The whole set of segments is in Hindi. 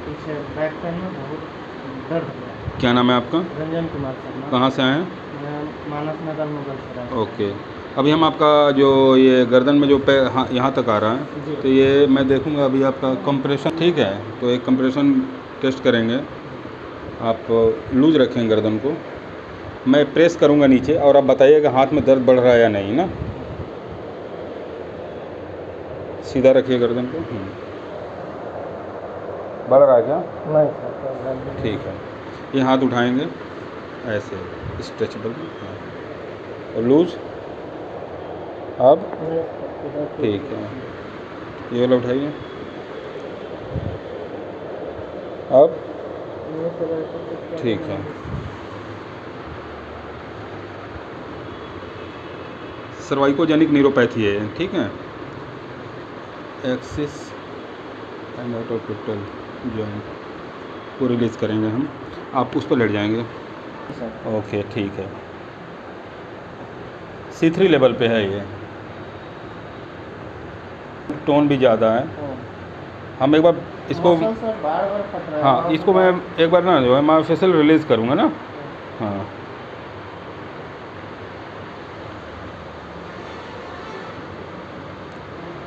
पीछे बैक पेन में बहुत दर्द हो रहा है। क्या नाम है आपका? रंजन कुमार शर्मा। कहाँ से आए हैं? मैं मानस नगर मुगल सराय। ओके। अभी हम आपका जो ये गर्दन में जो पे हाँ यहाँ तक आ रहा है, जी। तो ये मैं देखूँगा अभी आपका कंप्रेशन ठीक है, तो एक कंप्रेशन टेस्ट करेंगे। आप लूज रखें गर्दन को, मैं प्रेस करूँगा नीचे और आप बताइएगा हाथ में दर्द बढ़ रहा है या नहीं ना। सीधा रखिए गर्दन को। बढ़ रहा है क्या? नहीं सर। ठीक है। ये हाथ उठाएंगे ऐसे स्ट्रेचेबल, हाँ, और लूज। अब ठीक है, ये वाला उठाइए। अब ठीक है। सर्वाइकोजेनिक न्यूरोपैथी है, ठीक है। एक्सिस एंड ऑटोपिटल जॉइंट को रिलीज़ करेंगे हम, आप उस पर लेट जाएंगे। ओके ठीक है। C3 लेवल पे है ये, टोन भी ज़्यादा है। हम एक बार इसको बार बार फट रहा है। हाँ, इसको मैं एक बार ना जो है मैं फेशियल रिलीज़ करूँगा ना। हाँ,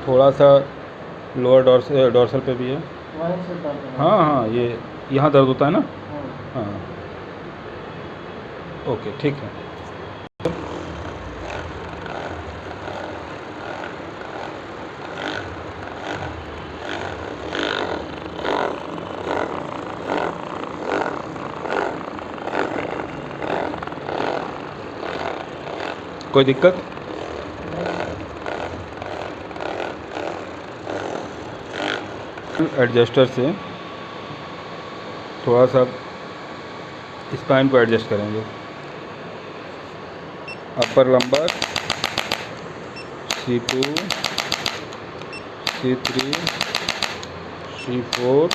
थोड़ा सा लोअर डॉर्सल पे भी है। वहीं से दर्द है। हाँ हाँ, ये यहाँ दर्द होता है ना। हाँ ओके ठीक है। कोई दिक्कत? एडजस्टर से थोड़ा सा स्पाइन को एडजस्ट करेंगे। Upper lumbar C2, C3, C4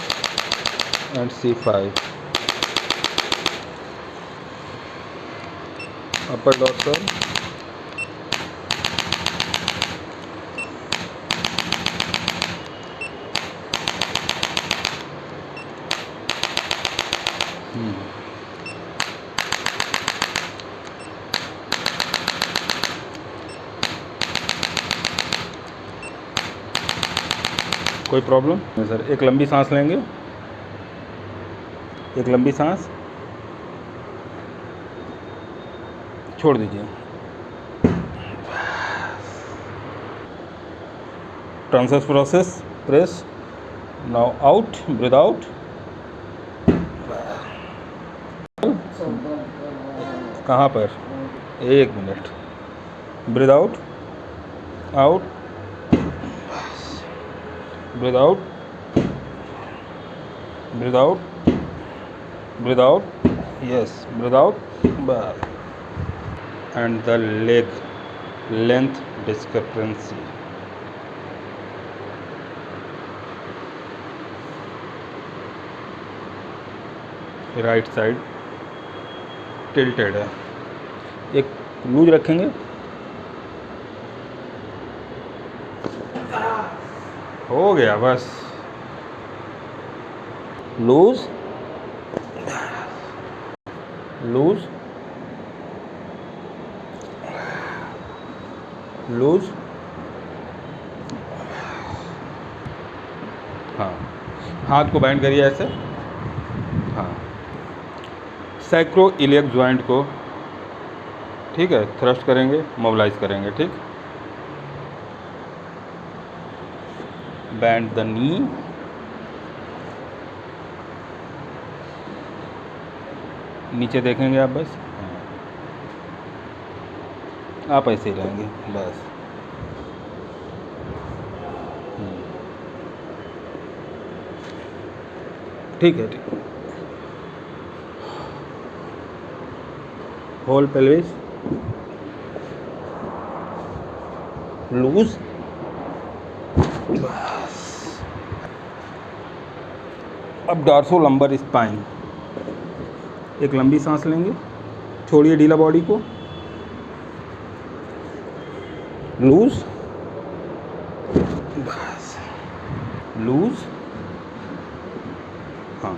and C5। Upper dorsal, कोई प्रॉब्लम नहीं सर। एक लंबी सांस लेंगे, एक लंबी सांस छोड़ दीजिए। Transverse process, press. Now out, breath out. कहाँ पर? एक minute. Breath out, out, breath out, breath out, breath out, yes, breath out. बस। And the leg length discrepancy, right side tilted है। एक लूज रखेंगे, हो गया बस। Loose, loose, loose. हाँ, हाथ को बैंड करिए ऐसे। हाँ, सैक्रो इलियक जॉइंट को ठीक है थ्रस्ट करेंगे, मोबिलाइज करेंगे। ठीक, बैंड द नी, नीचे देखेंगे आप बस। आप ऐसे ही रहेंगे बस। ठीक है, ठीक। होल पेल्विस लूज, बस। अब डार्सो लंबर स्पाइन, एक लंबी सांस लेंगे, छोड़िए ढीला बॉडी को, लूज, बस, लूज, हाँ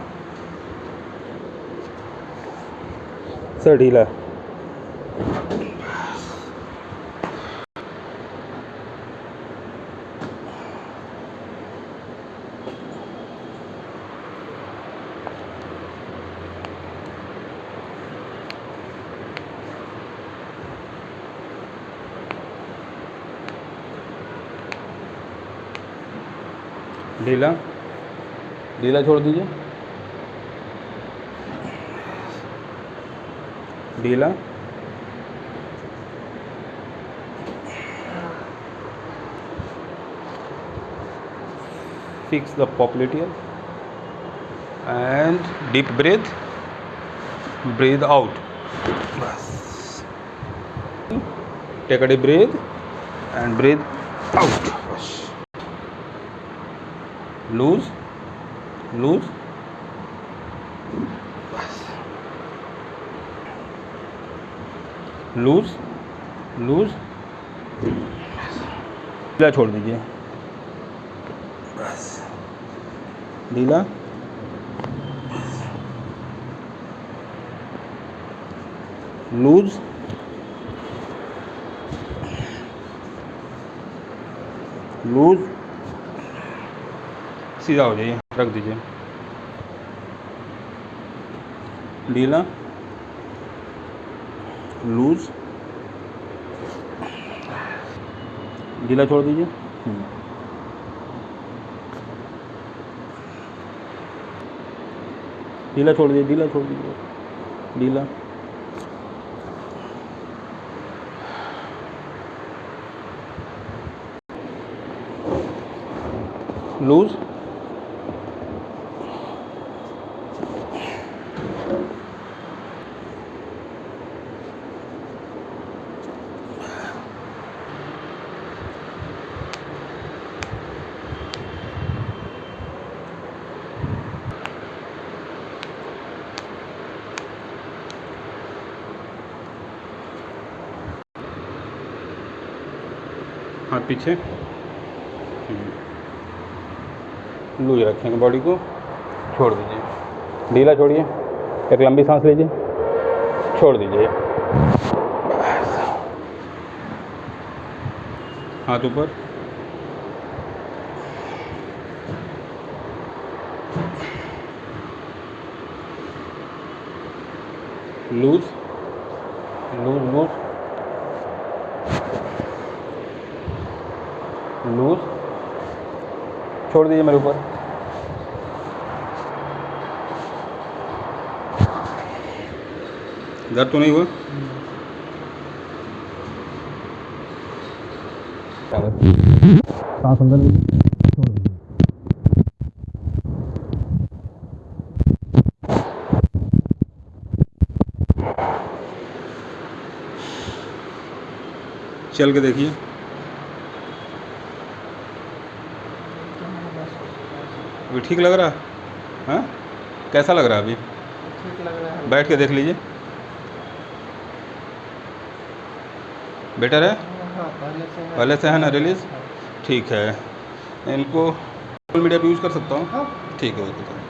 सर ढीला। ढीला ढीला छोड़ दीजिए। ढीला fix the popliteal and deep breathe out. बस take a deep breath and breathe out. बस lose bas lose ढीला छोड़ दीजिए। बस ढीला लूज सीधा हो जाइए, रख दीजिए। ढीला लूज ढीला छोड़ दीजिए। ढीला छोड़ दीजिए, ढीला छोड़ दीजिए। ढीला लूज हाथ पीछे, लूज रखेंगे बॉडी को, छोड़ दीजिए। ढीला छोड़िए, एक लंबी सांस लीजिए, छोड़ दीजिए। हाथ ऊपर, लूज लूज लूज लूज छोड़ दीजिए मेरे ऊपर। दर्द तो नहीं हुआ? सांस अंदर लीजिए, छोड़ दीजिए। चल के देखिए। अभी ठीक लग रहा है? हाँ, कैसा लग रहा है अभी? ठीक लग रहा है। बैठ के देख लीजिए। बेटर है? हाँ, पहले से है ना रिलीज? ठीक है। इनको सोशल मीडिया पे यूज़ कर सकता हूँ? हाँ। ठीक है, ओके।